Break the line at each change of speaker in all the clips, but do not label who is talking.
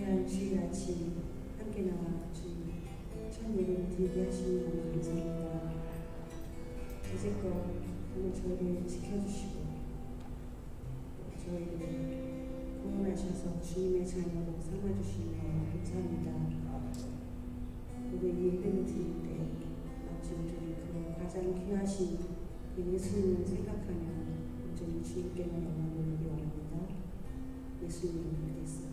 귀한 주일 아침 함께 나와 주님 첫 예배를 드리게 하시니 너무 감사합니다. 이제껏 오늘 저희를 지켜주시고 저희를 구원하셔서 주님의 자녀로 삼아주시니 너무 감사합니다. 오늘 이 예배를 드릴 때 아버지 우리는 그 가장 귀하신 그 예수님을 생각하며 온전히 주님께만 영광을 드리기 원합니다. 예수님을 믿겠습니다.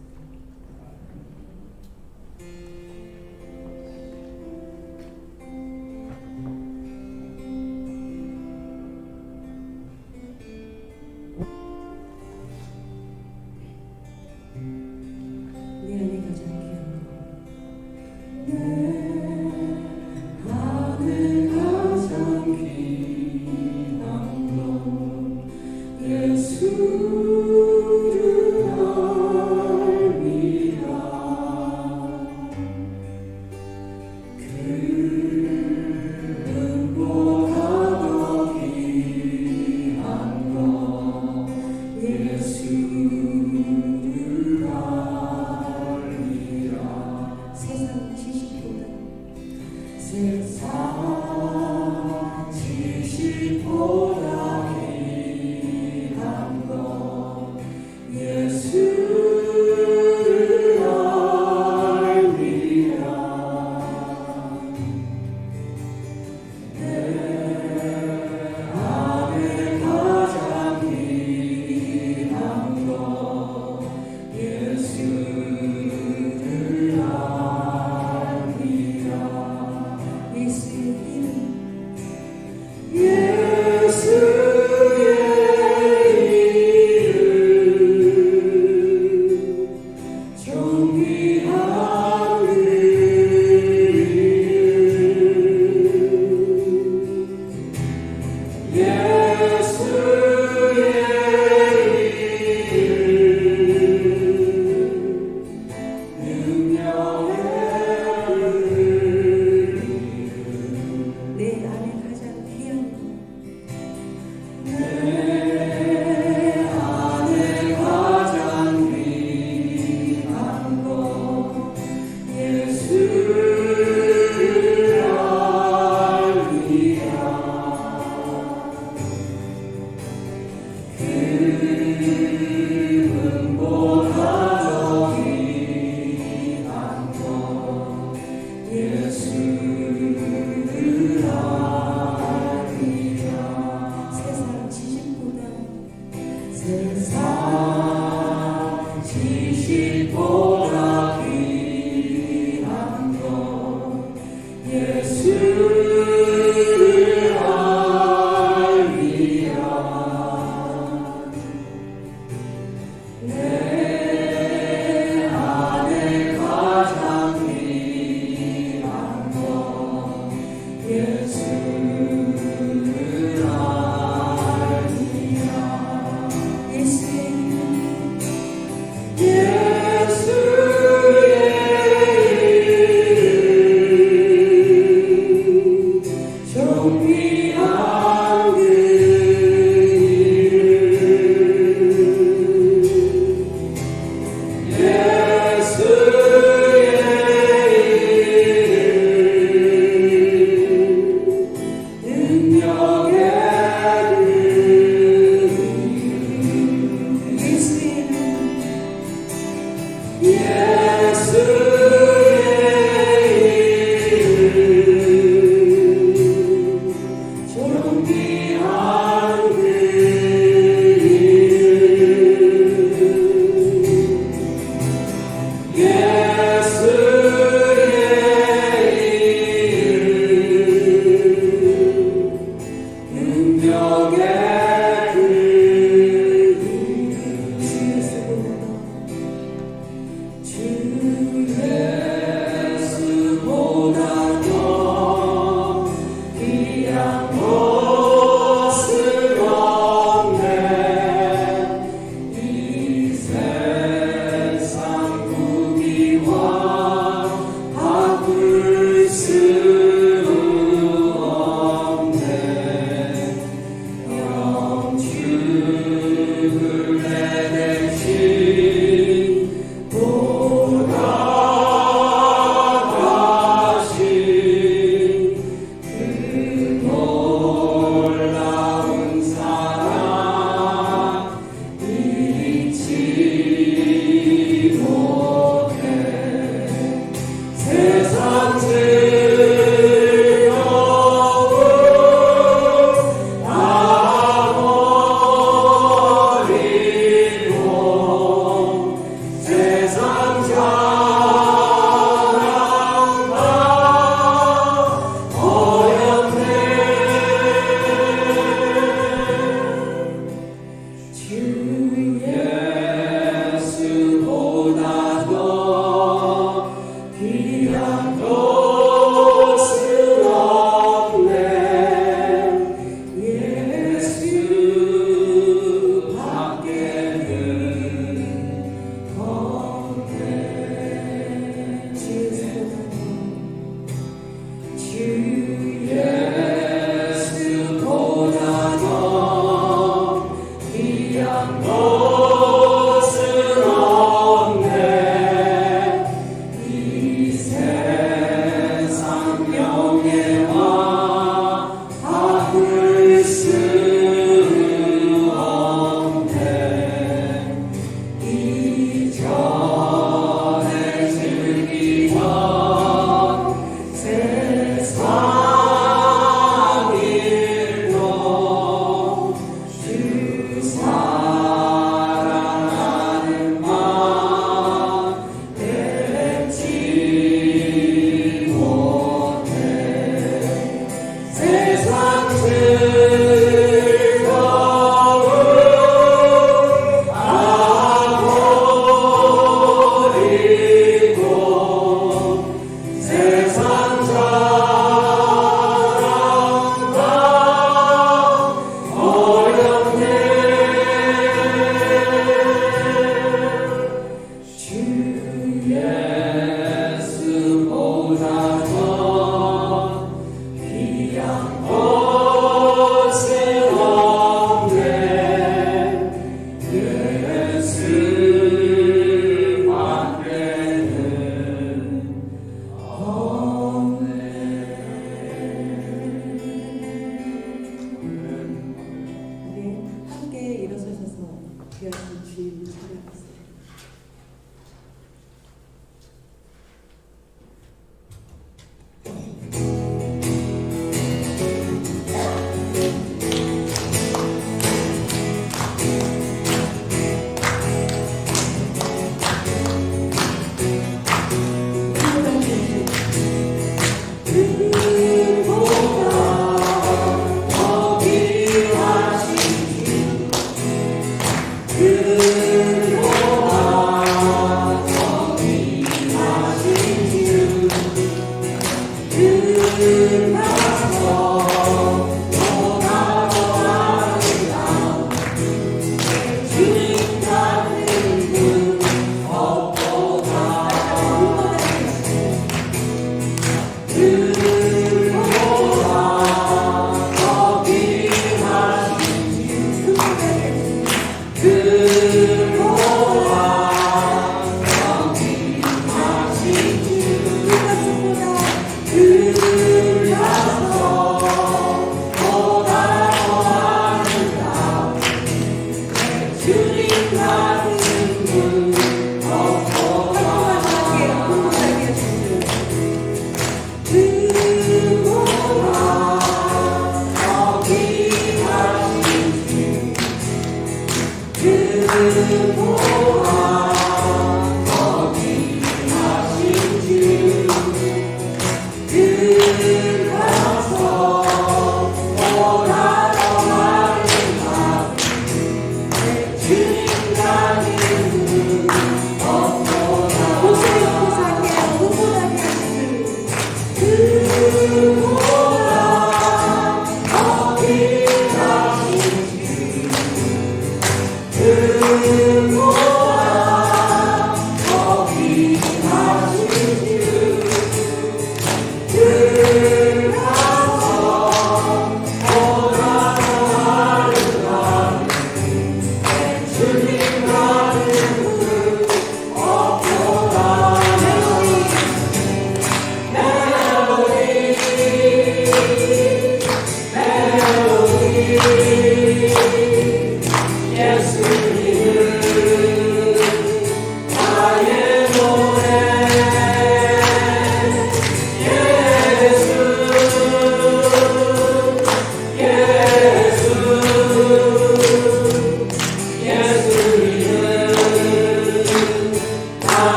Oh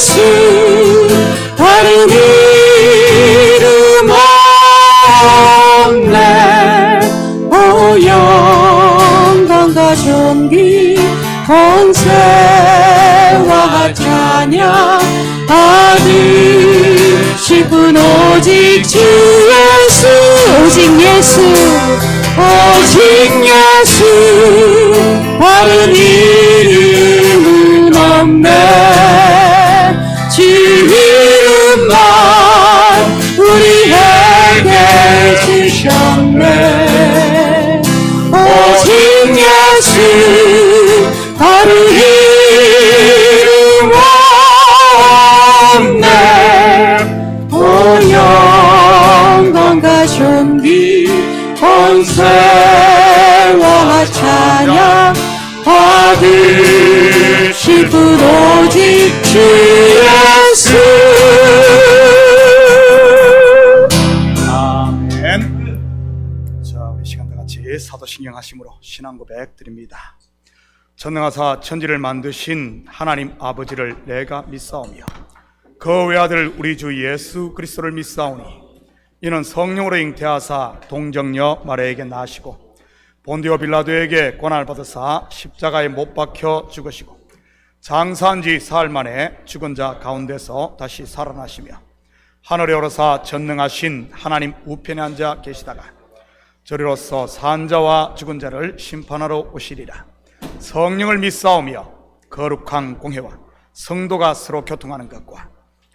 예수 다른 이름 없네. 오 영광과 존귀 권세와 찬양 받으실 분 오직 주 예수. 오직 예수 오직 예수 다른 이름은 없네. 주 이름만 우리에게 주셨네. 오직 예수 다른 이름 없네. 오 영광과 존귀 권세와 찬양 받으실 분 오직 주 예수.
아멘. 자, 우리 시간 다 같이 사도신경 하심으로 신앙 고백 드립니다. 전능하사 천지를 만드신 하나님 아버지를 내가 믿사오며 그 외아들 우리 주 예수 그리스도를 믿사오니 이는 성령으로 잉태하사 동정녀 마리아에게 나시고 본디오 빌라도에게 고난을 받으사 십자가에 못 박혀 죽으시고 장사한 지 사흘 만에 죽은 자 가운데서 다시 살아나시며 하늘에 오르사 전능하신 하나님 우편에 앉아 계시다가 저리로서 산 자와 죽은 자를 심판하러 오시리라. 성령을 믿사오며 거룩한 공회와 성도가 서로 교통하는 것과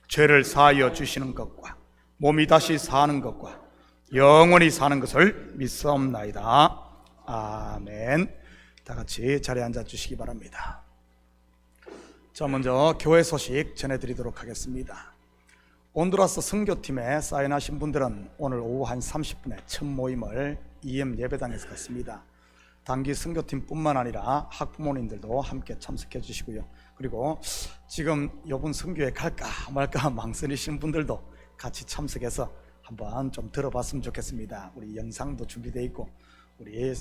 죄를 사하여 주시는 것과 몸이 다시 사는 것과 영원히 사는 것을 믿사옵나이다. 아멘. 다 같이 자리에 앉아 주시기 바랍니다. 자, 먼저 교회 소식 전해드리도록 하겠습니다. 온두라스 선교팀에 사인하신 분들은 오늘 오후 1시 30분에 첫 모임을 EM 예배당에서 갖습니다. 단기 선교팀 뿐만 아니라 학부모님들도 함께 참석해 주시고요. 그리고 지금 이번 선교에 갈까 말까 망설이신 분들도 같이 참석해서 한번 좀 들어봤으면 좋겠습니다. 우리 영상도 준비되어 있고 우리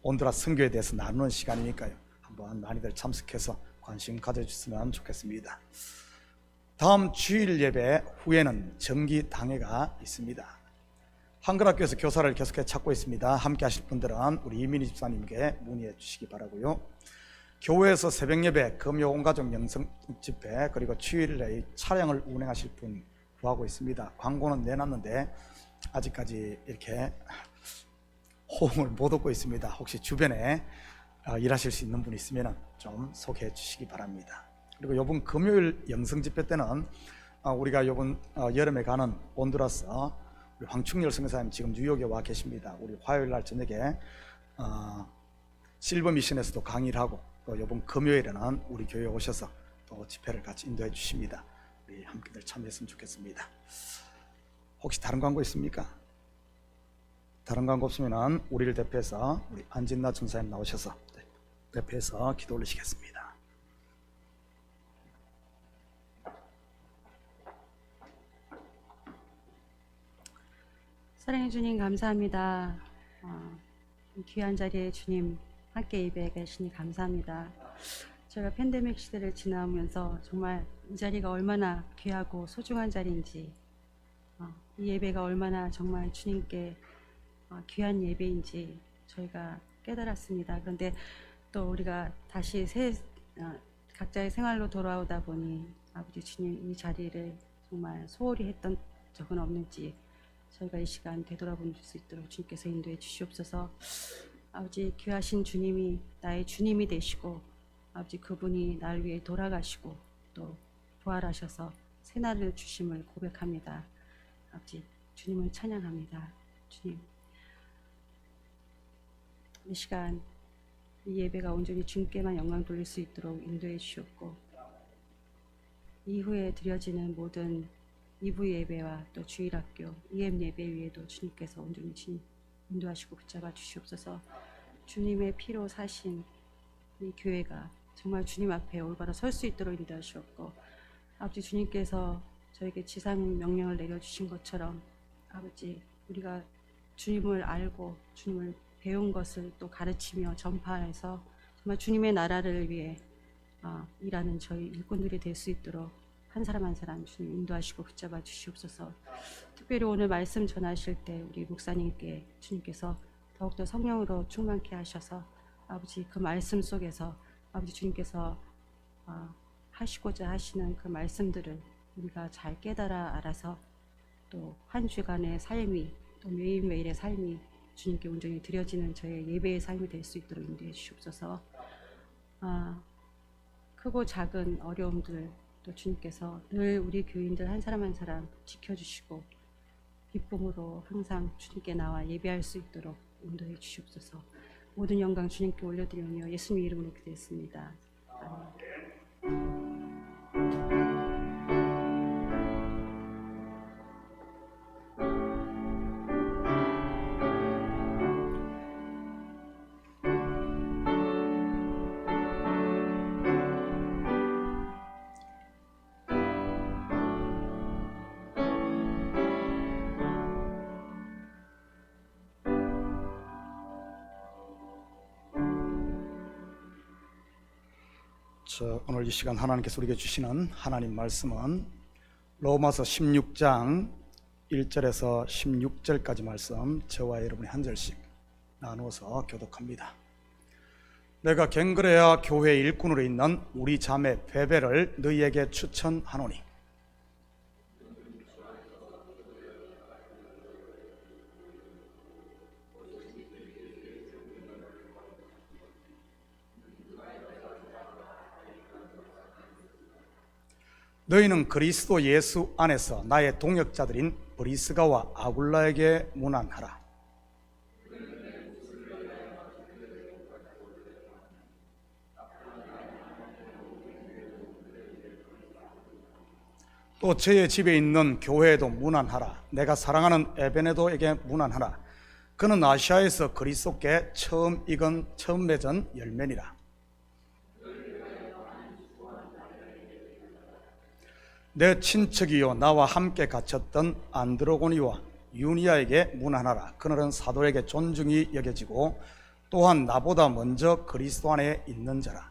온두라스 선교에 대해서 나누는 시간이니까요. 한번 많이들 참석해서 관심 가져주시면 좋겠습니다. 다음 주일 예배 후에는 정기 당회가 있습니다. 한글학교에서 교사를 계속해서 찾고 있습니다. 함께 하실 분들은 우리 이민희 집사님께 문의해 주시기 바라고요. 교회에서 새벽 예배, 금요 온가족 영성 집회, 그리고 주일에 차량을 운행하실 분 구하고 있습니다. 광고는 내놨는데 아직까지 이렇게 호응을 못 얻고 있습니다. 혹시 주변에 일하실 수 있는 분 있으면 좀 소개해 주시기 바랍니다. 그리고 이번 금요일 영성 집회 때는 우리가 이번 여름에 가는 온두라스 우리 황충렬 선교사님 지금 뉴욕에 와 계십니다. 우리 화요일 날 저녁에 실버 미션에서도 강의를 하고 또 이번 금요일에는 우리 교회에 오셔서 또 집회를 같이 인도해 주십니다. 우리 함께들 참여했으면 좋겠습니다. 혹시 다른 광고 있습니까? 다른 광고 없으면 우리를 대표해서 우리 안진나 전사님 나오셔서 대표해서 기도 올리시겠습니다.
사랑해 주님 감사합니다. 귀한 자리에 주님 함께 예배해 계시니 감사합니다. 저희가 팬데믹 시대를 지나오면서 정말 이 자리가 얼마나 귀하고 소중한 자리인지, 이 예배가 얼마나 정말 주님께 귀한 예배인지 저희가 깨달았습니다. 그런데 또 우리가 다시 각자의 생활로 돌아오다 보니 아버지 주님 이 자리를 정말 소홀히 했던 적은 없는지 저희가 이 시간 되돌아볼 수 있도록 주님께서 인도해 주시옵소서. 아버지 귀하신 주님이 나의 주님이 되시고 아버지 그분이 날 위해 돌아가시고 또 부활하셔서 새날을 주심을 고백합니다. 아버지 주님을 찬양합니다. 주님 이 시간 이 예배가 온전히 주님께만 영광 돌릴 수 있도록 인도해 주시옵고 이후에 드려지는 모든 2부 예배와 또 주일학교, EM 예배 위에도 주님께서 온전히 인도하시고 붙잡아 주시옵소서. 주님의 피로 사신 이 교회가 정말 주님 앞에 올바로 설 수 있도록 인도하시옵고 아버지 주님께서 저에게 지상 명령을 내려주신 것처럼 아버지 우리가 주님을 알고 주님을 배운 것을 또 가르치며 전파해서 정말 주님의 나라를 위해 일하는 저희 일꾼들이 될 수 있도록 한 사람 한 사람 주님 인도하시고 붙잡아 주시옵소서. 특별히 오늘 말씀 전하실 때 우리 목사님께 주님께서 더욱더 성령으로 충만케 하셔서 아버지 그 말씀 속에서 아버지 주님께서 하시고자 하시는 그 말씀들을 우리가 잘 깨달아 알아서 또 한 주간의 삶이 또 매일매일의 삶이 주님께 온전히 드려지는 저의 예배의 삶이 될 수 있도록 인도해 주시옵소서. 크고 작은 어려움들 또 주님께서 늘 우리 교인들 한 사람 한 사람 지켜주시고 기쁨으로 항상 주님께 나와 예배할 수 있도록 인도해 주시옵소서. 모든 영광 주님께 올려드리며 예수님 이름으로 기도했습니다. 아멘.
오늘 이 시간 하나님께서 우리에게 주시는 하나님 말씀은 로마서 16장 1절에서 16절까지 말씀 저와 여러분이 한 절씩 나누어서 교독합니다. 내가 갱그레아 교회 일꾼으로 있는 우리 자매 베베를 너희에게 추천하노니 너희는 그리스도 예수 안에서 나의 동역자들인 브리스가와 아굴라에게 문안하라. 또 저의 집에 있는 교회에도 문안하라. 내가 사랑하는 에베네도에게 문안하라. 그는 아시아에서 그리스도께 처음 맺은 열매니라. 내 친척이요 나와 함께 갇혔던 안드로고니와 유니아에게 문안하라. 그들은 사도에게 존중이 여겨지고 또한 나보다 먼저 그리스도 안에 있는 자라.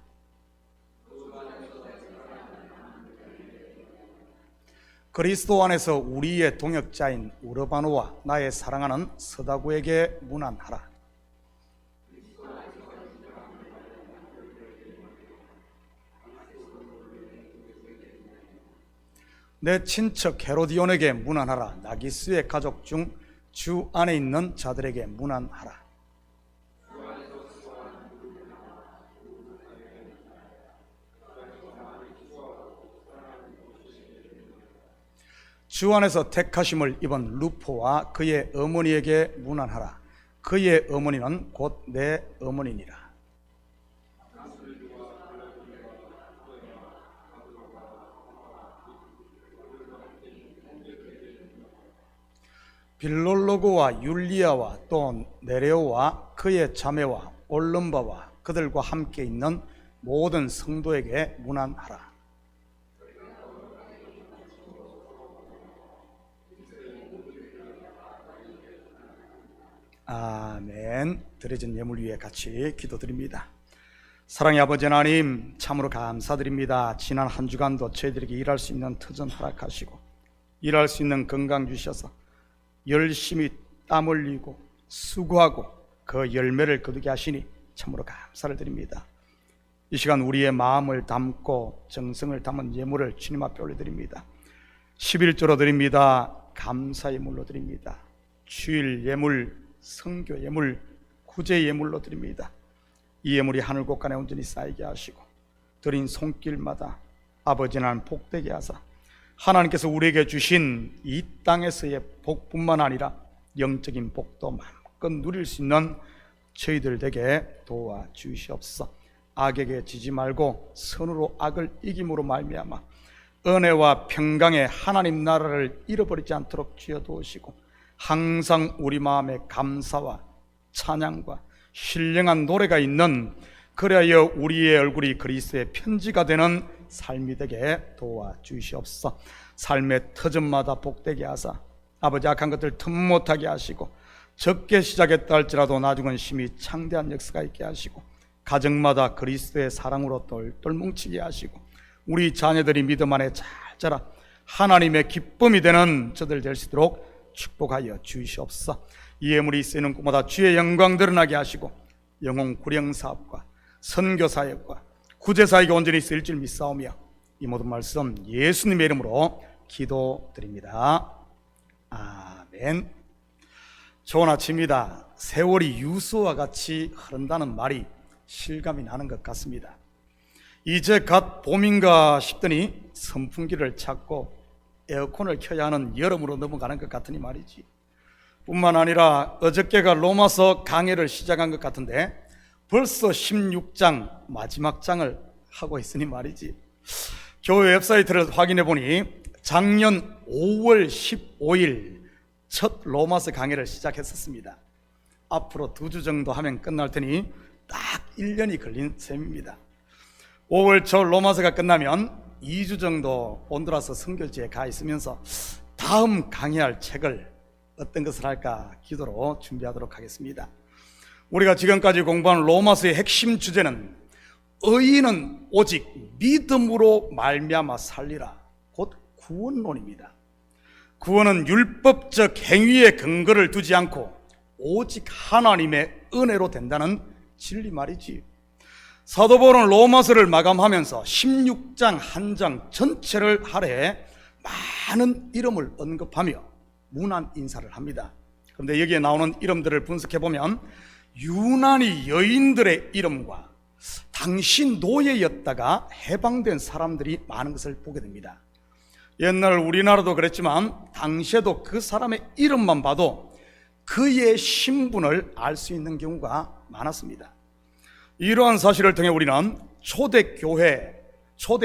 그리스도 안에서 우리의 동역자인 우르바노와 나의 사랑하는 서다구에게 문안하라. 내 친척 헤로디온에게 문안하라. 나기스의 가족 중 주 안에 있는 자들에게 문안하라. 주 안에서 택하심을 입은 루포와 그의 어머니에게 문안하라. 그의 어머니는 곧 내 어머니니라. 빌롤로고와 율리아와 또 네레오와 그의 자매와 올름바와 그들과 함께 있는 모든 성도에게 문안하라. 아멘. 드려진 예물 위에 같이 기도드립니다. 사랑의 아버지 하나님, 참으로 감사드립니다. 지난 한 주간도 저희들에게 일할 수 있는 터전 허락하시고 일할 수 있는 건강 주셔서 열심히 땀 흘리고 수고하고 그 열매를 거두게 하시니 참으로 감사를 드립니다. 이 시간 우리의 마음을 담고 정성을 담은 예물을 주님 앞에 올려드립니다. 11조로 드립니다. 감사 예물로 드립니다. 주일 예물, 성교 예물, 구제 예물로 드립니다. 이 예물이 하늘 곳간에 온전히 쌓이게 하시고 드린 손길마다 아버지 하나님 복되게 하사 하나님께서 우리에게 주신 이 땅에서의 복뿐만 아니라 영적인 복도 마음껏 누릴 수 있는 저희들 되게 도와주시옵소서. 악에게 지지 말고 선으로 악을 이김으로 말미암아 은혜와 평강의 하나님 나라를 잃어버리지 않도록 쥐어두시고 항상 우리 마음에 감사와 찬양과 신령한 노래가 있는, 그리하여 우리의 얼굴이 그리스도의 편지가 되는 삶이 되게 도와주시옵소서. 삶의 터전마다 복되게 하사 아버지 악한 것들 틈 못하게 하시고 적게 시작했다 할지라도 나중은 심히 창대한 역사가 있게 하시고 가정마다 그리스도의 사랑으로 똘똘 뭉치게 하시고 우리 자녀들이 믿음 안에 잘 자라 하나님의 기쁨이 되는 저들 될 수 있도록 축복하여 주시옵소서. 이 예물이 쓰이는 곳마다 주의 영광 드러나게 하시고 영혼 구령 사업과 선교 사역과 구제 사역에 온전히 쓰일 줄 믿사오며 이 모든 말씀 예수님의 이름으로 기도드립니다. 아멘. 좋은 아침입니다. 세월이 유수와 같이 흐른다는 말이 실감이 나는 것 같습니다. 이제 갓 봄인가 싶더니 선풍기를 찾고 에어컨을 켜야 하는 여름으로 넘어가는 것 같으니 말이지. 뿐만 아니라 어저께가 로마서 강해를 시작한 것 같은데 벌써 16장 마지막 장을 하고 있으니 말이지. 교회 웹사이트를 확인해 보니 작년 5월 15일 첫 로마서 강해를 시작했었습니다. 앞으로 2주 정도 하면 끝날 테니 딱 1년이 걸린 셈입니다. 5월 초 로마서가 끝나면 2주 정도 온두라스 선교지에 가 있으면서 다음 강의할 책을 어떤 것을 할까 기도로 준비하도록 하겠습니다. 우리가 지금까지 공부한 로마서의 핵심 주제는 의인은 오직 믿음으로 말미암아 살리라, 곧 구원론입니다. 구원은 율법적 행위의 근거를 두지 않고 오직 하나님의 은혜로 된다는 진리 말이지. 사도 바울은 로마서를 마감하면서 16장 한 장 전체를 할애해 많은 이름을 언급하며 문안 인사를 합니다. 그런데 여기에 나오는 이름들을 분석해보면 유난히 여인들의 이름과 당시 노예였다가 해방된 사람들이 많은 것을 보게 됩니다. 옛날 우리나라도 그랬지만 당시에도 그 사람의 이름만 봐도 그의 신분을 알 수 있는 경우가 많았습니다. 이러한 사실을 통해 우리는 초대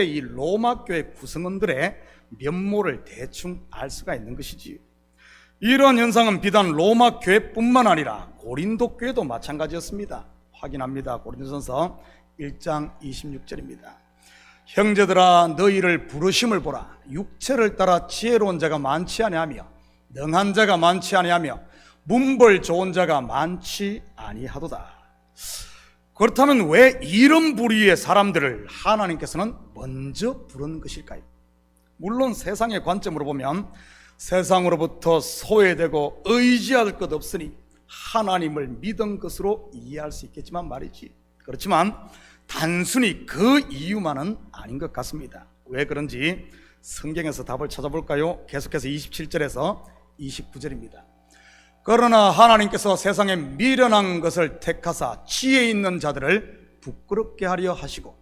이 로마 교회 구성원들의 면모를 대충 알 수가 있는 것이지. 이러한 현상은 비단 로마 교회뿐만 아니라 고린도 교회도 마찬가지였습니다. 확인합니다. 고린도전서 1장 26절입니다. 형제들아 너희를 부르심을 보라. 육체를 따라 지혜로운 자가 많지 아니하며 능한 자가 많지 아니하며 문벌 좋은 자가 많지 아니하도다. 그렇다면 왜 이런 부류의 사람들을 하나님께서는 먼저 부른 것일까요? 물론 세상의 관점으로 보면 세상으로부터 소외되고 의지할 것 없으니 하나님을 믿은 것으로 이해할 수 있겠지만 말이지. 그렇지만 단순히 그 이유만은 아닌 것 같습니다. 왜 그런지 성경에서 답을 찾아볼까요? 계속해서 27절에서 29절입니다. 그러나 하나님께서 세상에 미련한 것을 택하사 지혜 있는 자들을 부끄럽게 하려 하시고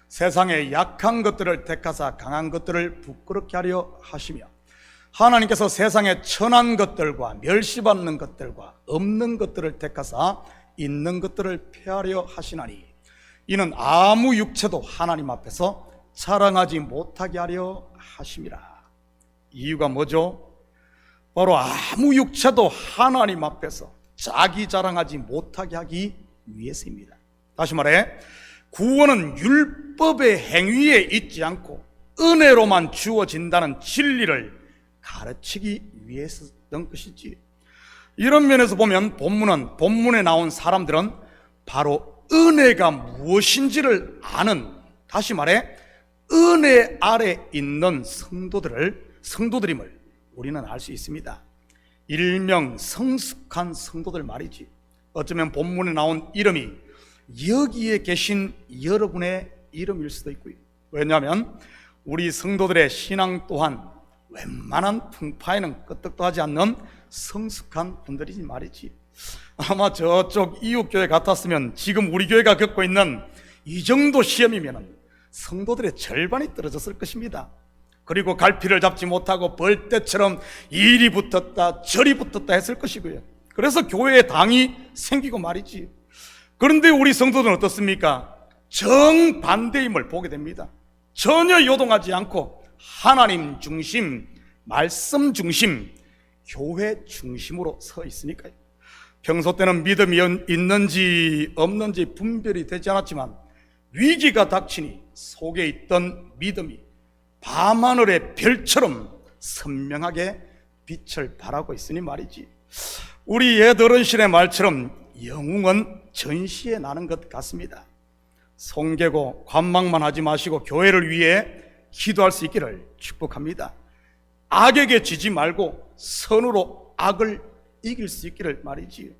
세상에 약한 것들을 택하사 강한 것들을 부끄럽게 하려 하시며 하나님께서 세상에 천한 것들과 멸시받는 것들과 없는 것들을 택하사 있는 것들을 폐하려 하시나니 이는 아무 육체도 하나님 앞에서 자랑하지 못하게 하려 하심이라. 이유가 뭐죠? 바로 아무 육체도 하나님 앞에서 자기 자랑하지 못하게 하기 위해서입니다. 다시 말해 구원은 율법의 행위에 있지 않고 은혜로만 주어진다는 진리를 가르치기 위해서였던 것이지. 이런 면에서 보면 본문에 나온 사람들은 바로 은혜가 무엇인지를 아는, 다시 말해 은혜 아래 있는 성도들임을 우리는 알 수 있습니다. 일명 성숙한 성도들 말이지. 어쩌면 본문에 나온 이름이 여기에 계신 여러분의 이름일 수도 있고요. 왜냐하면 우리 성도들의 신앙 또한 웬만한 풍파에는 끄떡도 하지 않는 성숙한 분들이지 말이지. 아마 저쪽 이웃 교회 같았으면 지금 우리 교회가 겪고 있는 이 정도 시험이면 성도들의 절반이 떨어졌을 것입니다. 그리고 갈피를 잡지 못하고 벌떼처럼 이리 붙었다 저리 붙었다 했을 것이고요. 그래서 교회에 당이 생기고 말이지. 그런데 우리 성도들은 어떻습니까? 정반대임을 보게 됩니다. 전혀 요동하지 않고 하나님 중심, 말씀 중심, 교회 중심으로 서 있으니까요. 평소 때는 믿음이 있는지 없는지 분별이 되지 않았지만 위기가 닥치니 속에 있던 믿음이 밤하늘의 별처럼 선명하게 빛을 발하고 있으니 말이지. 우리 옛 어른신의 말처럼 영웅은 전시에 나는 것 같습니다. 송개고 관망만 하지 마시고 교회를 위해 기도할 수 있기를 축복합니다. 악에게 지지 말고 선으로 악을 이길 수 있기를 말이지요.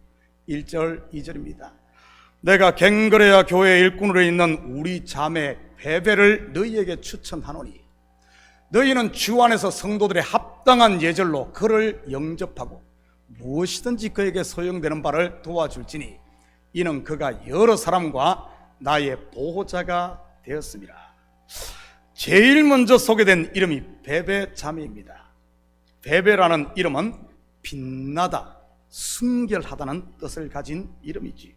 1절 2절입니다. 내가 갱그레아 교회 일꾼으로 있는 우리 자매 베베를 너희에게 추천하노니 너희는 주 안에서 성도들의 합당한 예절로 그를 영접하고 무엇이든지 그에게 소용되는 바를 도와줄지니 이는 그가 여러 사람과 나의 보호자가 되었습니다. 제일 먼저 소개된 이름이 베베 자매입니다. 베베라는 이름은 빛나다, 순결하다는 뜻을 가진 이름이지.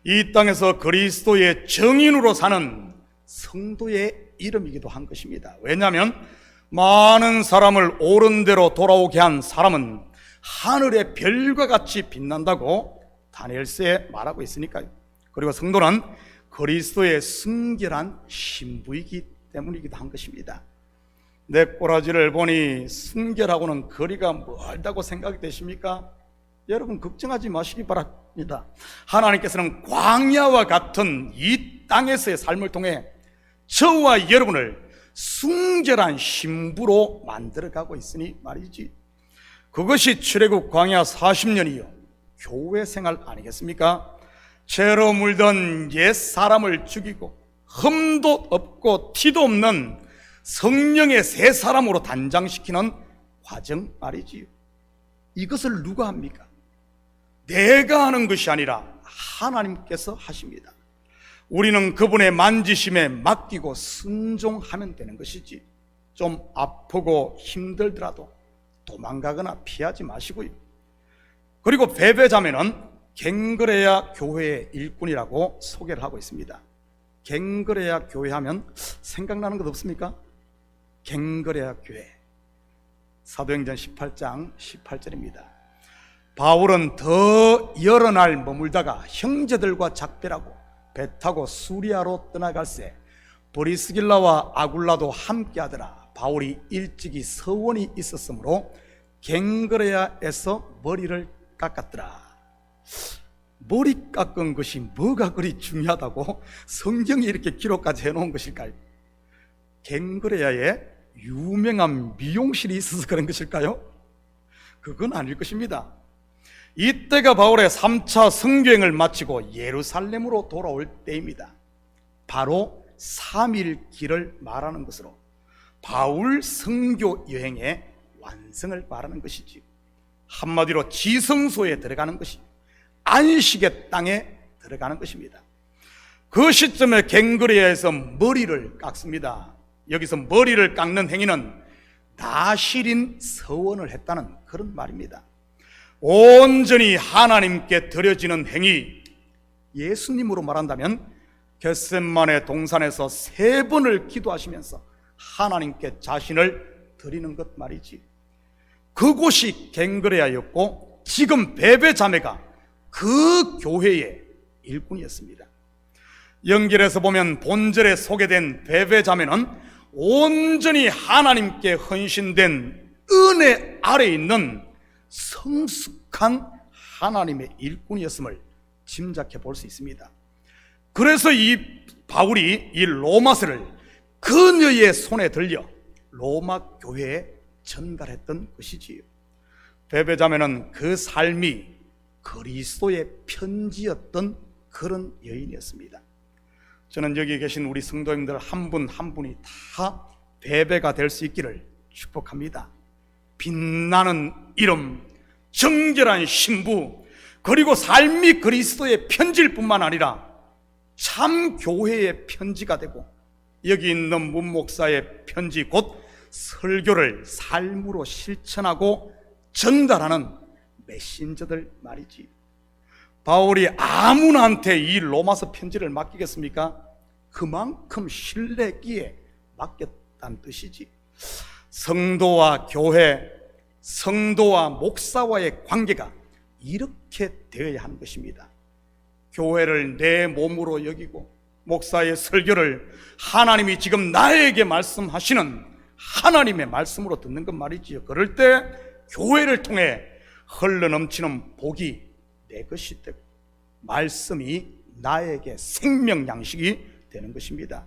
이 땅에서 그리스도의 증인으로 사는 성도의 이름이기도 한 것입니다. 왜냐하면 많은 사람을 옳은 대로 돌아오게 한 사람은 하늘의 별과 같이 빛난다고 다니엘서에 말하고 있으니까요. 그리고 성도는 그리스도의 순결한 신부이기 때문이기도 한 것입니다. 내 꼬라지를 보니 순결하고는 거리가 멀다고 생각이 되십니까? 여러분 걱정하지 마시기 바랍니다. 하나님께서는 광야와 같은 이 땅에서의 삶을 통해 저와 여러분을 순결한 신부로 만들어가고 있으니 말이지. 그것이 출애굽 광야 40년이요 교회 생활 아니겠습니까? 죄로 물든 옛 사람을 죽이고 흠도 없고 티도 없는 성령의 새 사람으로 단장시키는 과정 말이지요. 이것을 누가 합니까? 내가 하는 것이 아니라 하나님께서 하십니다. 우리는 그분의 만지심에 맡기고 순종하면 되는 것이지, 좀 아프고 힘들더라도 도망가거나 피하지 마시고요. 그리고 베베 자매는 갱그레아 교회의 일꾼이라고 소개를 하고 있습니다. 갱그레아 교회 하면 생각나는 것 없습니까? 갱그레아 교회, 사도행전 18장 18절입니다. 바울은 더 여러 날 머물다가 형제들과 작별하고 배 타고 수리아로 떠나갈새 브리스길라와 아굴라도 함께하더라. 바울이 일찍이 서원이 있었으므로 갱그레아에서 머리를 깎았더라. 머리 깎은 것이 뭐가 그리 중요하다고 성경에 이렇게 기록까지 해놓은 것일까요? 갱그레아에 유명한 미용실이 있어서 그런 것일까요? 그건 아닐 것입니다. 이때가 바울의 3차 선교행을 마치고 예루살렘으로 돌아올 때입니다. 바로 3일 길을 말하는 것으로 바울 선교 여행의 완성을 말하는 것이지, 한마디로 지성소에 들어가는 것이 안식의 땅에 들어가는 것입니다. 그 시점에 갱그레아에서 머리를 깎습니다. 여기서 머리를 깎는 행위는 나실인 서원을 했다는 그런 말입니다. 온전히 하나님께 드려지는 행위, 예수님으로 말한다면 겟셋마네 동산에서 3번을 기도하시면서 하나님께 자신을 드리는 것 말이지. 그곳이 갱그레아였고 지금 베베 자매가 그 교회의 일꾼이었습니다. 연결해서 보면 본절에 소개된 베베 자매는 온전히 하나님께 헌신된 은혜 아래 있는 성숙한 하나님의 일꾼이었음을 짐작해 볼 수 있습니다. 그래서 이 바울이 이 로마서를 그녀의 손에 들려 로마 교회에 전달했던 것이지요. 베베 자매는 그 삶이 그리스도의 편지였던 그런 여인이었습니다. 저는 여기 계신 우리 성도님들 한 분 한 분이 다 베베가 될 수 있기를 축복합니다. 빛나는 이름, 정결한 신부, 그리고 삶이 그리스도의 편지일 뿐만 아니라 참 교회의 편지가 되고, 여기 있는 문 목사의 편지, 곧 설교를 삶으로 실천하고 전달하는 메신저들 말이지. 바울이 아무나한테 이 로마서 편지를 맡기겠습니까? 그만큼 신뢰기에 맡겼다는 뜻이지. 성도와 교회, 성도와 목사와의 관계가 이렇게 되어야 하는 것입니다. 교회를 내 몸으로 여기고 목사의 설교를 하나님이 지금 나에게 말씀하시는 하나님의 말씀으로 듣는 것 말이지요. 그럴 때 교회를 통해 흘러넘치는 복이 내 것이 되고 말씀이 나에게 생명 양식이 되는 것입니다.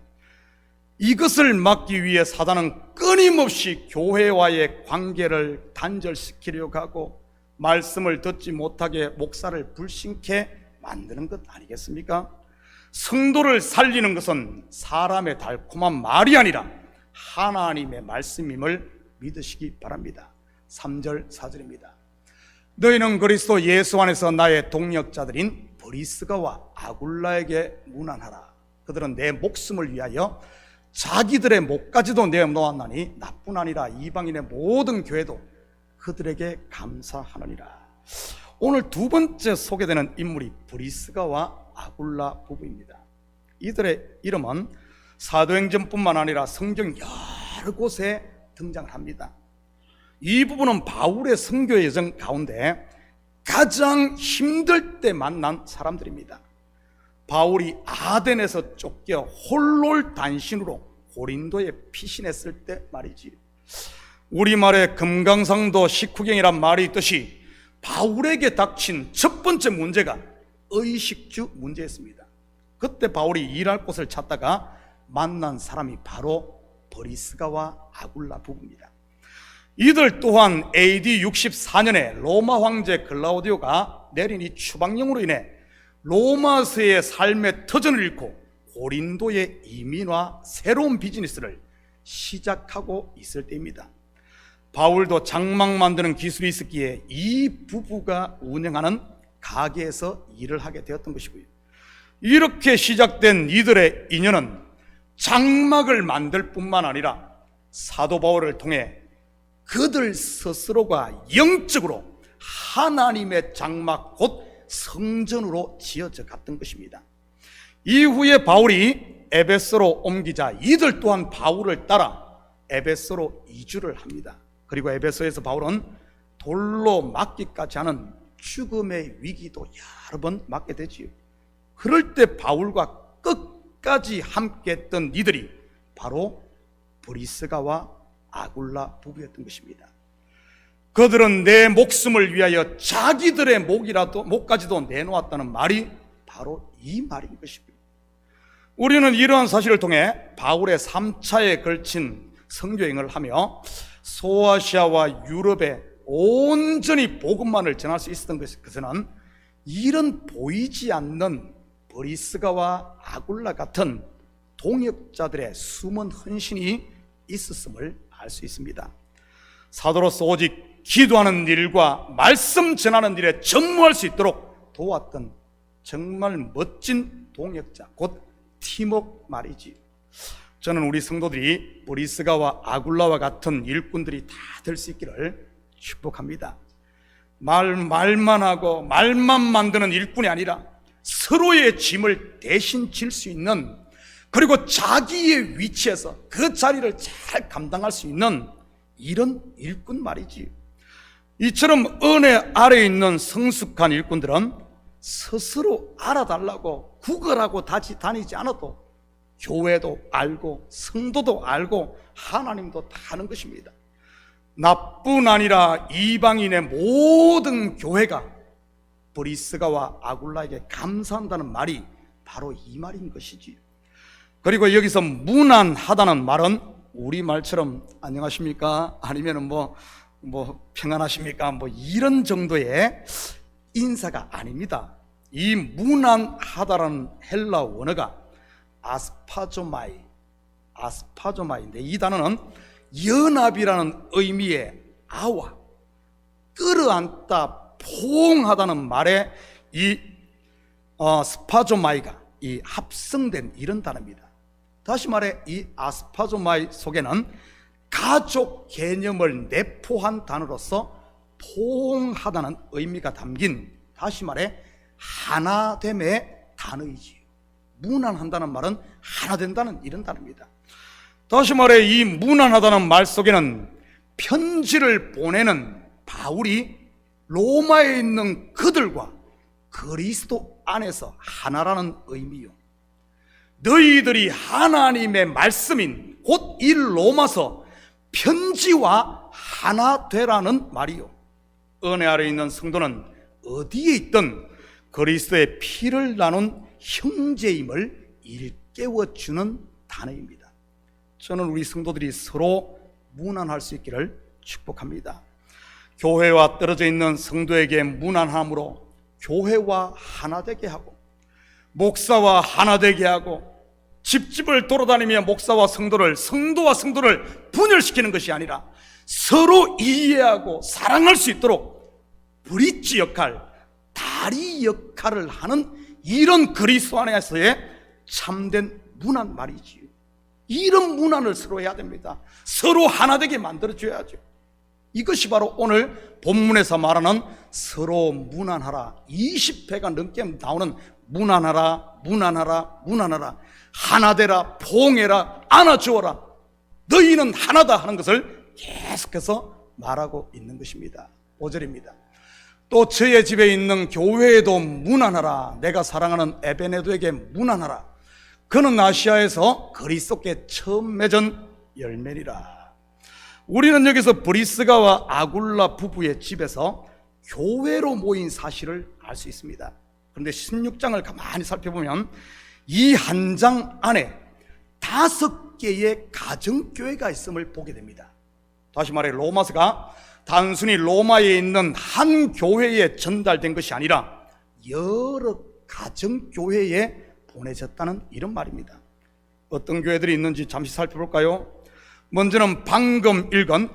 이것을 막기 위해 사단은 끊임없이 교회와의 관계를 단절시키려고 하고 말씀을 듣지 못하게 목사를 불신케 만드는 것 아니겠습니까? 성도를 살리는 것은 사람의 달콤한 말이 아니라 하나님의 말씀임을 믿으시기 바랍니다. 3절 4절입니다. 너희는 그리스도 예수 안에서 나의 동역자들인 브리스가와 아굴라에게 문안하라. 그들은 내 목숨을 위하여 자기들의 목까지도 내어놓았나니 나뿐 아니라 이방인의 모든 교회도 그들에게 감사하느니라. 오늘 두 번째 소개되는 인물이 브리스가와 아굴라 부부입니다. 이들의 이름은 사도행전뿐만 아니라 성경 여러 곳에 등장을 합니다. 이 부분은 바울의 선교 여정 가운데 가장 힘들 때 만난 사람들입니다. 바울이 아덴에서 쫓겨 홀롤단신으로 고린도에 피신했을 때 말이지. 우리말에 금강산도 식후경이란 말이 있듯이 바울에게 닥친 첫 번째 문제가 의식주 문제였습니다. 그때 바울이 일할 곳을 찾다가 만난 사람이 바로 브리스가와 아굴라 부부입니다. 이들 또한 AD 64년에 로마 황제 글라우디오가 내린 이 추방령으로 인해 로마서의 삶의 터전을 잃고 고린도의 이민과 새로운 비즈니스를 시작하고 있을 때입니다. 바울도 장막 만드는 기술이 있었기에 이 부부가 운영하는 가게에서 일을 하게 되었던 것이고요. 이렇게 시작된 이들의 인연은 장막을 만들 뿐만 아니라 사도 바울을 통해 그들 스스로가 영적으로 하나님의 장막 곧 성전으로 지어져 갔던 것입니다. 이후에 바울이 에베소로 옮기자 이들 또한 바울을 따라 에베소로 이주를 합니다. 그리고 에베소에서 바울은 돌로 맞기까지 하는 죽음의 위기도 여러 번 맞게 되지요. 그럴 때 바울과 끝까지 함께 했던 이들이 바로 브리스가와 아굴라 부부였던 것입니다. 그들은 내 목숨을 위하여 자기들의 목까지도 내놓았다는 말이 바로 이 말인 것입니다. 우리는 이러한 사실을 통해 바울의 3차에 걸친 선교행을 하며 소아시아와 유럽에 온전히 복음만을 전할 수 있었던 것은 이런 보이지 않는 브리스가와 아굴라 같은 동역자들의 숨은 헌신이 있었음을 알 수 있습니다. 사도로서 오직 기도하는 일과 말씀 전하는 일에 전무할 수 있도록 도왔던 정말 멋진 동역자, 곧 팀워크 말이지. 저는 우리 성도들이 브리스가와 아굴라와 같은 일꾼들이 다 될 수 있기를 축복합니다. 말만 하고 말만 만드는 일꾼이 아니라 서로의 짐을 대신 질 수 있는, 그리고 자기의 위치에서 그 자리를 잘 감당할 수 있는 이런 일꾼 말이지. 이처럼 은혜 아래에 있는 성숙한 일꾼들은 스스로 알아달라고 구걸하고 다니지 않아도 교회도 알고 성도도 알고 하나님도 다 아는 것입니다. 나뿐 아니라 이방인의 모든 교회가 브리스가와 아굴라에게 감사한다는 말이 바로 이 말인 것이지. 그리고 여기서 무난하다는 말은 우리말처럼 안녕하십니까? 아니면 뭐 평안하십니까? 이런 정도의 인사가 아닙니다. 이 무난하다라는 헬라 원어가 아스파조마이인데 이 단어는 연합이라는 의미의 아와, 끌어안다, 포옹하다는 말에 이 스파조마이가 이 합성된 이런 단어입니다. 다시 말해 이 아스파조마이 속에는 가족 개념을 내포한 단어로서 포옹하다는 의미가 담긴, 다시 말해 하나됨의 단어이지요. 무난한다는 말은 하나 된다는 이런 단어입니다. 다시 말해 이 무난하다는 말 속에는 편지를 보내는 바울이 로마에 있는 그들과 그리스도 안에서 하나라는 의미요. 너희들이 하나님의 말씀인 곧 이 로마서 편지와 하나 되라는 말이요. 은혜 아래 있는 성도는 어디에 있든 그리스도의 피를 나눈 형제임을 일깨워주는 단어입니다. 저는 우리 성도들이 서로 무난할 수 있기를 축복합니다. 교회와 떨어져 있는 성도에게 무난함으로 교회와 하나 되게 하고, 목사와 하나 되게 하고, 집집을 돌아다니며 목사와 성도를, 성도와 성도를 분열시키는 것이 아니라 서로 이해하고 사랑할 수 있도록 브릿지 역할, 다리 역할을 하는 이런 그리스도 안에서의 참된 문안 말이지요. 이런 문안을 서로 해야 됩니다. 서로 하나 되게 만들어줘야죠. 이것이 바로 오늘 본문에서 말하는 서로 문안하라, 20회가 넘게 나오는 문안하라, 문안하라, 문안하라, 하나 되라, 포옹해라, 안아주어라, 너희는 하나다 하는 것을 계속해서 말하고 있는 것입니다. 5절입니다. 또 저의 집에 있는 교회에도 문안하라, 내가 사랑하는 에베네도에게 문안하라, 그는 아시아에서 그리스도께 처음 맺은 열매니라. 우리는 여기서 브리스가와 아굴라 부부의 집에서 교회로 모인 사실을 알 수 있습니다. 그런데 16장을 가만히 살펴보면 이 한 장 안에 5개의 가정교회가 있음을 보게 됩니다. 다시 말해 로마서가 단순히 로마에 있는 한 교회에 전달된 것이 아니라 여러 가정교회에 보내졌다는 이런 말입니다. 어떤 교회들이 있는지 잠시 살펴볼까요? 먼저는 방금 읽은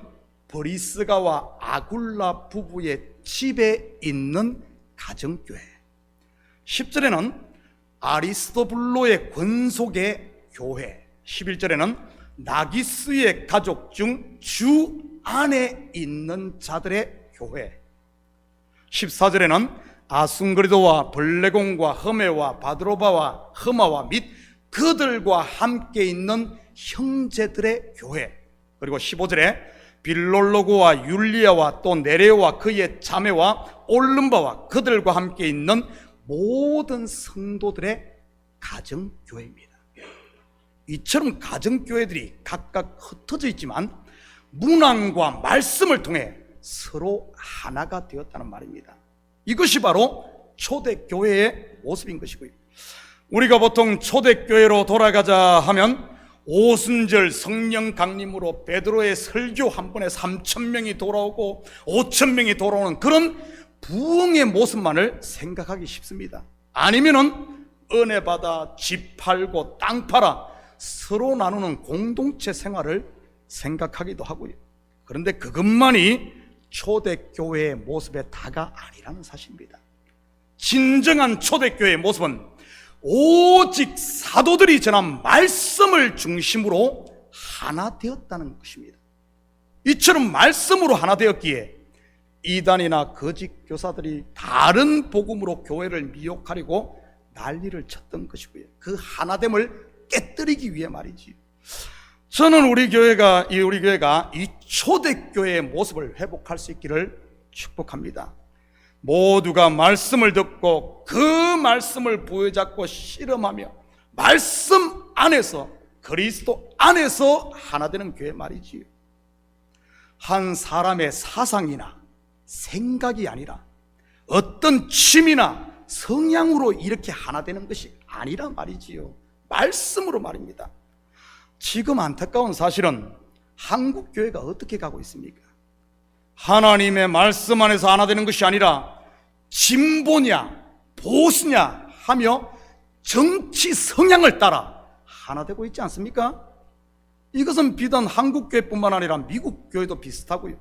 브리스가와 아굴라 부부의 집에 있는 가정교회, 10절에는 아리스토블로의 권속의 교회, 11절에는 나기스의 가족 중 주 안에 있는 자들의 교회, 14절에는 아순그리도와 블레곤과 허메와 바드로바와 허마와 및 그들과 함께 있는 형제들의 교회, 그리고 15절에 빌롤로고와 율리아와 또 네레오와 그의 자매와 올름바와 그들과 함께 있는 모든 성도들의 가정교회입니다. 이처럼 가정교회들이 각각 흩어져 있지만 문안과 말씀을 통해 서로 하나가 되었다는 말입니다. 이것이 바로 초대교회의 모습인 것이고요. 우리가 보통 초대교회로 돌아가자 하면 오순절 성령 강림으로 베드로의 설교 한 번에 3,000명이 돌아오고 5,000명이 돌아오는 그런 부흥의 모습만을 생각하기 쉽습니다. 아니면은 은혜 받아 집 팔고 땅 팔아 서로 나누는 공동체 생활을 생각하기도 하고요. 그런데 그것만이 초대교회의 모습의 다가 아니라는 사실입니다. 진정한 초대교회의 모습은 오직 사도들이 전한 말씀을 중심으로 하나 되었다는 것입니다. 이처럼 말씀으로 하나 되었기에 이단이나 거짓 교사들이 다른 복음으로 교회를 미혹하려고 난리를 쳤던 것이고요. 그 하나됨을 깨뜨리기 위해 말이지. 저는 우리 교회가 이 초대교회의 모습을 회복할 수 있기를 축복합니다. 모두가 말씀을 듣고 그 말씀을 부여잡고 실험하며 말씀 안에서, 그리스도 안에서 하나 되는 교회 말이지요. 한 사람의 사상이나 생각이 아니라 어떤 취미나 성향으로 이렇게 하나 되는 것이 아니란 말이지요. 말씀으로 말입니다. 지금 안타까운 사실은 한국 교회가 어떻게 가고 있습니까? 하나님의 말씀 안에서 하나 되는 것이 아니라 진보냐 보수냐 하며 정치 성향을 따라 하나 되고 있지 않습니까? 이것은 비단 한국 교회뿐만 아니라 미국 교회도 비슷하고요.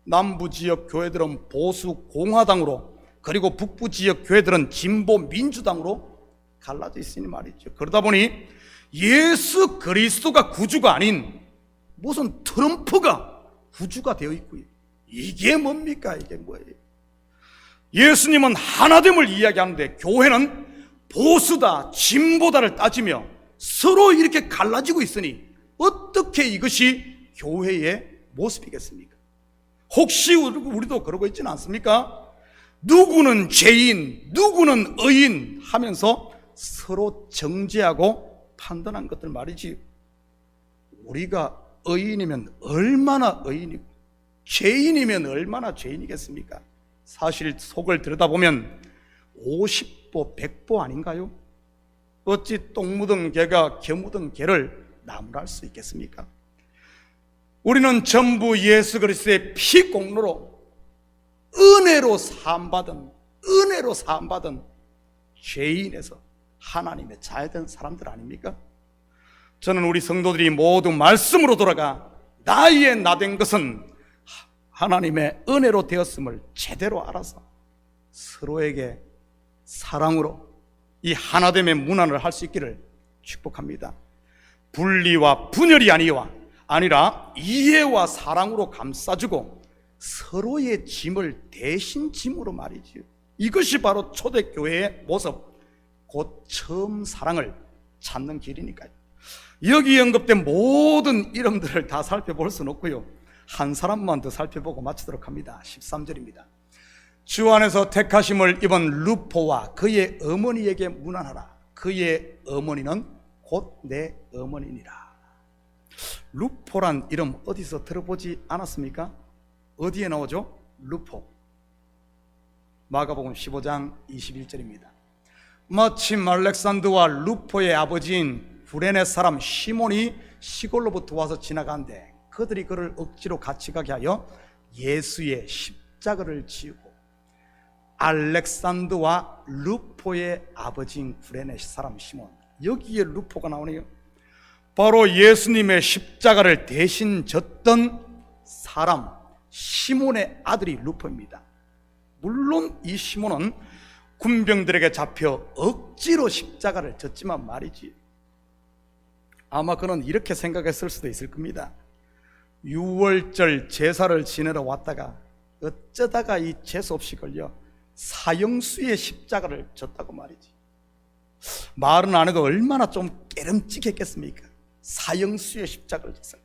남부 지역 교회들은 보수 공화당으로, 그리고 북부 지역 교회들은 진보 민주당으로 갈라져 있으니 말이죠. 그러다 보니 예수 그리스도가 구주가 아닌 무슨 트럼프가 구주가 되어 있고요. 이게 뭡니까? 이게 뭐예요? 예수님은 하나됨을 이야기하는데 교회는 보수다 진보다를 따지며 서로 이렇게 갈라지고 있으니 어떻게 이것이 교회의 모습이겠습니까? 혹시 우리도 그러고 있지는 않습니까? 누구는 죄인, 누구는 의인 하면서 서로 정죄하고 판단한 것들 말이지. 우리가 의인이면 얼마나 의인이고 죄인이면 얼마나 죄인이겠습니까? 사실 속을 들여다보면 50보 100보 아닌가요? 어찌 똥 묻은 개가 겨 묻은 개를 나무랄 수 있겠습니까? 우리는 전부 예수 그리스도의 피 공로로 은혜로 사함받은 죄인에서 하나님의 자녀된 사람들 아닙니까? 저는 우리 성도들이 모두 말씀으로 돌아가 나의 나된 것은 하나님의 은혜로 되었음을 제대로 알아서 서로에게 사랑으로 이 하나됨의 문안을 할 수 있기를 축복합니다. 분리와 분열이 아니라 이해와 사랑으로 감싸주고 서로의 짐을 대신 짐으로 말이지요. 이것이 바로 초대교회의 모습, 곧 처음 사랑을 찾는 길이니까요. 여기 언급된 모든 이름들을 다 살펴볼 수는 없고요, 한 사람만 더 살펴보고 마치도록 합니다. 13절입니다. 주 안에서 택하심을 입은 루포와 그의 어머니에게 문안하라. 그의 어머니는 곧 내 어머니니라. 루포란 이름 어디서 들어보지 않았습니까? 어디에 나오죠? 루포. 마가복음 15장 21절입니다. 마침 알렉산드와 루포의 아버지인 구레네 사람 시몬이 시골로부터 와서 지나가는데 그들이 그를 억지로 같이 가게 하여 예수의 십자가를 지우고, 알렉산드와 루포의 아버지인 구레네 사람 시몬, 여기에 루포가 나오네요. 바로 예수님의 십자가를 대신 졌던 사람 시몬의 아들이 루포입니다. 물론 이 시몬은 군병들에게 잡혀 억지로 십자가를 졌지만 말이지, 아마 그는 이렇게 생각했을 수도 있을 겁니다. 6월절 제사를 지내러 왔다가 어쩌다가 이 재수없이 걸려 사형수의 십자가를 졌다고 말이지. 말은 안 해도 얼마나 좀 깨름직했겠습니까? 사형수의 십자가를 졌어요.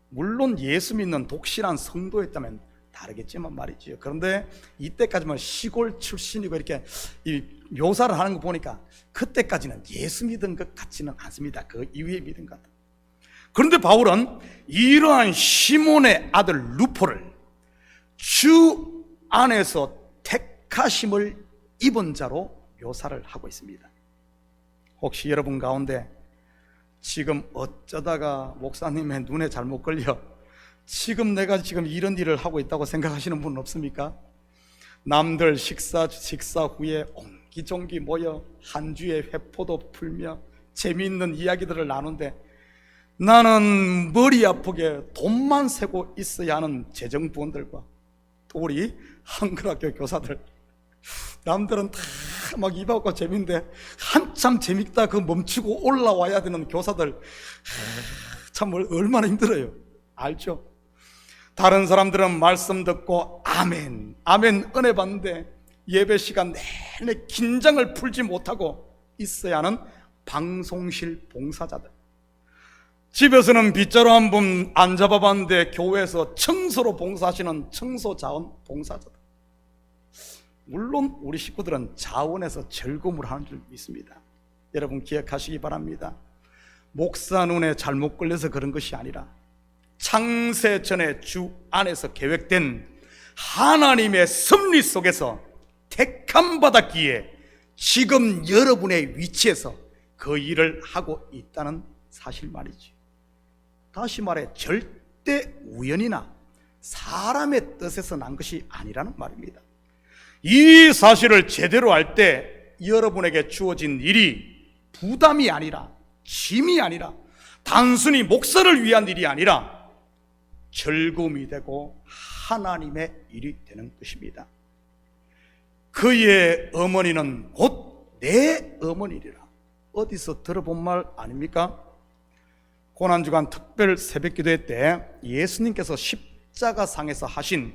물론 예수 믿는 독실한 성도였다면 다르겠지만 말이지요. 그런데 이때까지만 시골 출신이고 이렇게 이 묘사를 하는 거 보니까 그때까지는 예수 믿은 것 같지는 않습니다. 그 이후에 믿은 것 같아요. 그런데 바울은 이러한 시몬의 아들 루포를 주 안에서 택하심을 입은 자로 묘사를 하고 있습니다. 혹시 여러분 가운데 지금 어쩌다가 목사님의 눈에 잘못 걸려 지금 내가 이런 일을 하고 있다고 생각하시는 분은 없습니까? 남들 식사 후에 옹기종기 모여 한 주의 회포도 풀며 재미있는 이야기들을 나누는데 나는 머리 아프게 돈만 세고 있어야 하는 재정부원들과 또 우리 한글학교 교사들, 남들은 다 막 입하고 재밌는데 한참 재밌다 그 멈추고 올라와야 되는 교사들, 참 얼마나 힘들어요. 알죠? 다른 사람들은 말씀 듣고 아멘 아멘 은혜 받는데 예배 시간 내내 긴장을 풀지 못하고 있어야 하는 방송실 봉사자들, 집에서는 빗자루 한 번 안 잡아봤는데 교회에서 청소로 봉사하시는 청소자원 봉사자들, 물론 우리 식구들은 자원에서 즐거움을 하는 줄 믿습니다. 여러분 기억하시기 바랍니다. 목사 눈에 잘못 걸려서 그런 것이 아니라 창세 전에 주 안에서 계획된 하나님의 섭리 속에서 택함 받았기에 지금 여러분의 위치에서 그 일을 하고 있다는 사실 말이죠. 다시 말해 절대 우연이나 사람의 뜻에서 난 것이 아니라는 말입니다. 이 사실을 제대로 알 때 여러분에게 주어진 일이 부담이 아니라 짐이 아니라 단순히 목사를 위한 일이 아니라 즐거움이 되고 하나님의 일이 되는 것입니다. 그의 어머니는 곧 내 어머니리라. 어디서 들어본 말 아닙니까? 고난주간 특별 새벽기도회 때 예수님께서 십자가상에서 하신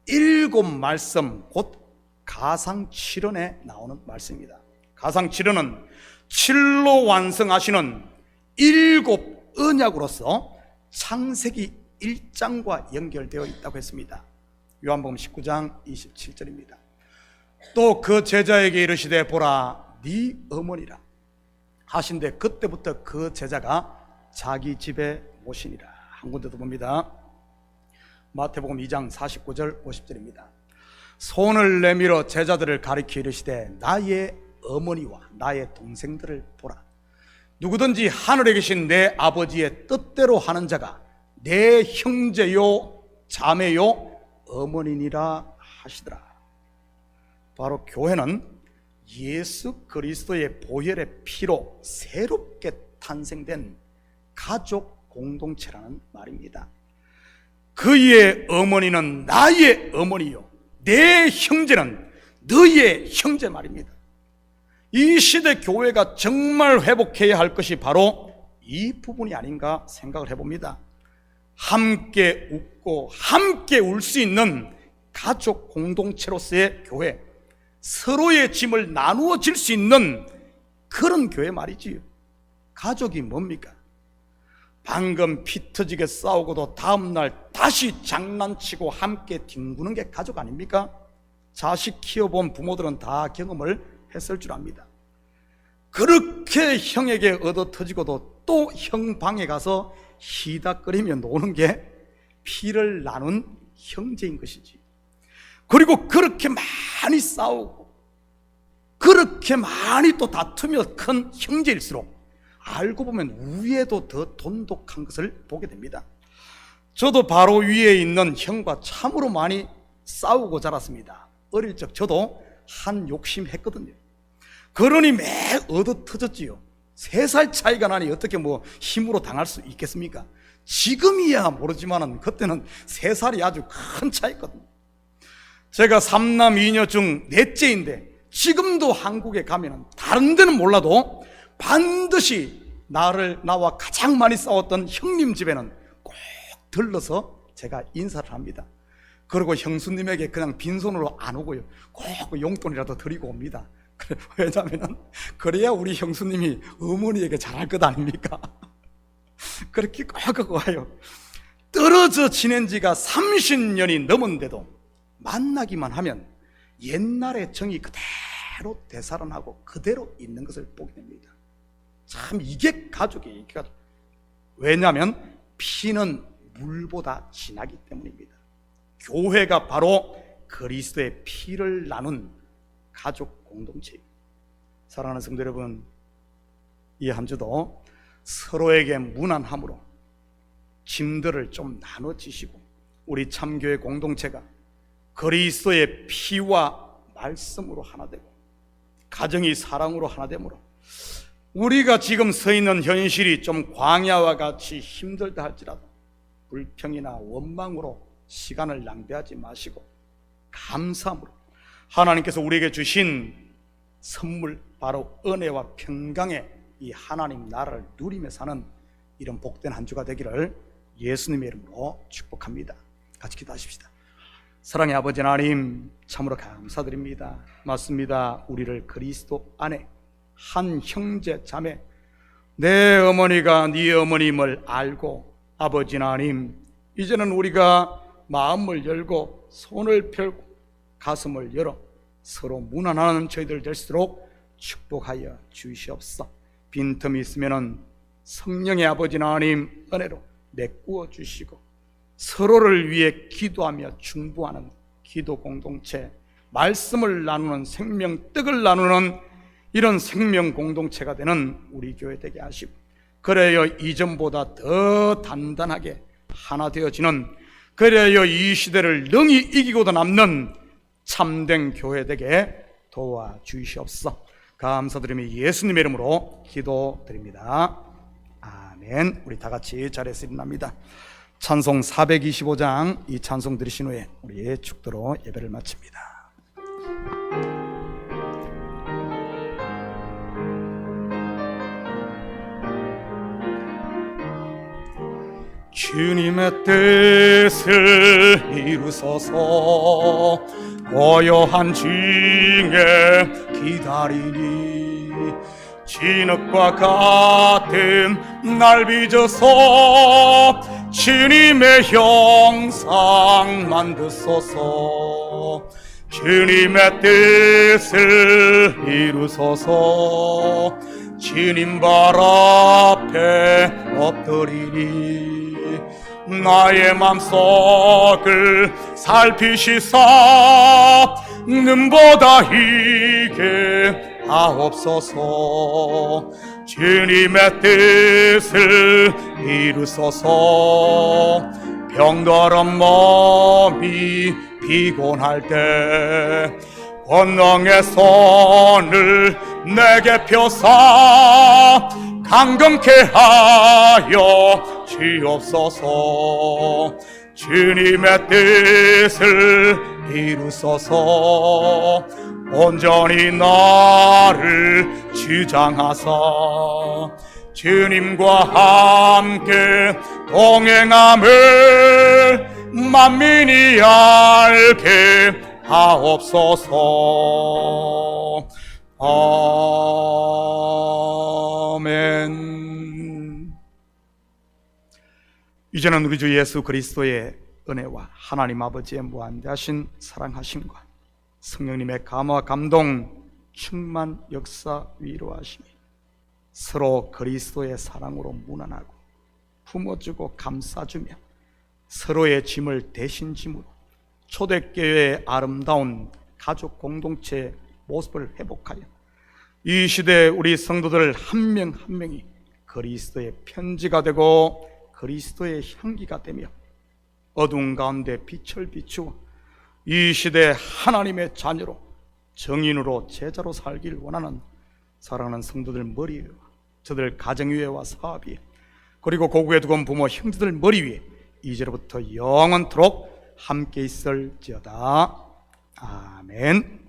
7 말씀, 곧 가상칠언에 나오는 말씀입니다. 가상칠언은 7로 완성하시는 7 언약으로서 창세기 1장과 연결되어 있다고 했습니다. 요한복음 19장 27절입니다. 또 그 제자에게 이르시되 보라 네 어머니라 하신데 그때부터 그 제자가 자기 집에 모시니라. 한 군데도 봅니다. 마태복음 2장 49절 50절입니다. 손을 내밀어 제자들을 가리켜 이르시되 나의 어머니와 나의 동생들을 보라. 누구든지 하늘에 계신 내 아버지의 뜻대로 하는 자가 내 형제요 자매요 어머니니라 하시더라. 바로 교회는 예수 그리스도의 보혈의 피로 새롭게 탄생된 가족 공동체라는 말입니다. 그의 어머니는 나의 어머니요 내 형제는 너의 형제 말입니다. 이 시대 교회가 정말 회복해야 할 것이 바로 이 부분이 아닌가 생각을 해봅니다. 함께 웃고 함께 울 수 있는 가족 공동체로서의 교회, 서로의 짐을 나누어 질 수 있는 그런 교회 말이지요. 가족이 뭡니까? 방금 피 터지게 싸우고도 다음날 다시 장난치고 함께 뒹구는 게 가족 아닙니까? 자식 키워본 부모들은 다 경험을 했을 줄 압니다. 그렇게 형에게 얻어 터지고도 또 형 방에 가서 히닥거리며 노는 게 피를 나눈 형제인 것이지. 그리고 그렇게 많이 싸우고 그렇게 많이 또 다투며 큰 형제일수록 알고 보면 위에도 더 돈독한 것을 보게 됩니다. 저도 바로 위에 있는 형과 참으로 많이 싸우고 자랐습니다. 어릴 적 저도 한 욕심 했거든요. 그러니 매 얻어 터졌지요. 3살 차이가 나니 어떻게 뭐 힘으로 당할 수 있겠습니까? 지금이야 모르지만은 그때는 3살이 아주 큰 차이거든요. 제가 3남 2녀 중 넷째인데 지금도 한국에 가면은 다른 데는 몰라도 반드시 나와 가장 많이 싸웠던 형님 집에는 꼭 들러서 제가 인사를 합니다. 그리고 형수님에게 그냥 빈손으로 안 오고요, 꼭 용돈이라도 드리고 옵니다. 왜냐하면 그래야 우리 형수님이 어머니에게 잘할 것 아닙니까? 그렇게 꼭 와요. 떨어져 지낸 지가 30년이 넘은데도 만나기만 하면 옛날의 정이 그대로 되살아나고 그대로 있는 것을 보게 됩니다. 참 이게 가족이에요. 왜냐하면 피는 물보다 진하기 때문입니다. 교회가 바로 그리스도의 피를 나눈 가족 공동체입니다. 사랑하는 성도 여러분, 이 한 주도 서로에게 무난함으로 짐들을 좀 나눠지시고 우리 참교회 공동체가 그리스도의 피와 말씀으로 하나 되고 가정이 사랑으로 하나 되므로 우리가 지금 서 있는 현실이 좀 광야와 같이 힘들다 할지라도 불평이나 원망으로 시간을 낭비하지 마시고 감사함으로 하나님께서 우리에게 주신 선물, 바로 은혜와 평강의 이 하나님 나라를 누리며 사는 이런 복된 한 주가 되기를 예수님의 이름으로 축복합니다. 같이 기도하십시다. 사랑의 아버지 하나님, 참으로 감사드립니다. 맞습니다. 우리를 그리스도 안에 한 형제 자매, 내 어머니가 네 어머님을 알고 아버지 하나님, 이제는 우리가 마음을 열고 손을 펴고 가슴을 열어 서로 무난하는 저희들 될수록 축복하여 주시옵소서. 빈틈이 있으면 성령의 아버지 하나님 은혜로 메꾸어 주시고 서로를 위해 기도하며 중보하는 기도 공동체, 말씀을 나누는 생명 떡을 나누는 이런 생명 공동체가 되는 우리 교회 되게 하시고, 그래야 이전보다 더 단단하게 하나 되어지는, 그래야 이 시대를 능히 이기고도 남는 참된 교회 되게 도와주시옵소서. 감사드리며 예수님의 이름으로 기도드립니다. 아멘. 우리 다 같이 자리에서 일어납니다. 찬송 425장, 이 찬송 들으신 후에 우리의 축도로 예배를 마칩니다. 주님의 뜻을 이루소서. 고요한 중에 기다리니 진흙과 같은 날 빚어서 주님의 형상 만드소서. 주님의 뜻을 이루소서. 주님 발 앞에 엎드리니 나의 맘속을 살피시사 눈보다 희게 하옵소서. 주님의 뜻을 이루소서. 병들은 몸이 피곤할 때 권능의 손을 내게 펴사 강건케 하여 주옵소서. 주님의 뜻을 이루소서. 온전히 나를 주장하사 주님과 함께 동행함을 만민이 알게 하옵소서. 아멘. 이제는 우리 주 예수 그리스도의 은혜와 하나님 아버지의 무한대하신 사랑하심과 성령님의 감화 감동 충만 역사 위로하심이 서로 그리스도의 사랑으로 무난하고 품어주고 감싸주며 서로의 짐을 대신 짐으로 초대교회의 아름다운 가족 공동체의 모습을 회복하여 이 시대에 우리 성도들 한 명 한 명이 그리스도의 편지가 되고 그리스도의 향기가 되며 어두운 가운데 빛을 비추어 이 시대 하나님의 자녀로 정인으로 제자로 살길 원하는 사랑하는 성도들 머리 위에 저들 가정 위에와 사업 위에 그리고 고국에 두고 온 부모 형제들 머리 위에 이제로부터 영원토록 함께 있을지어다. 아멘.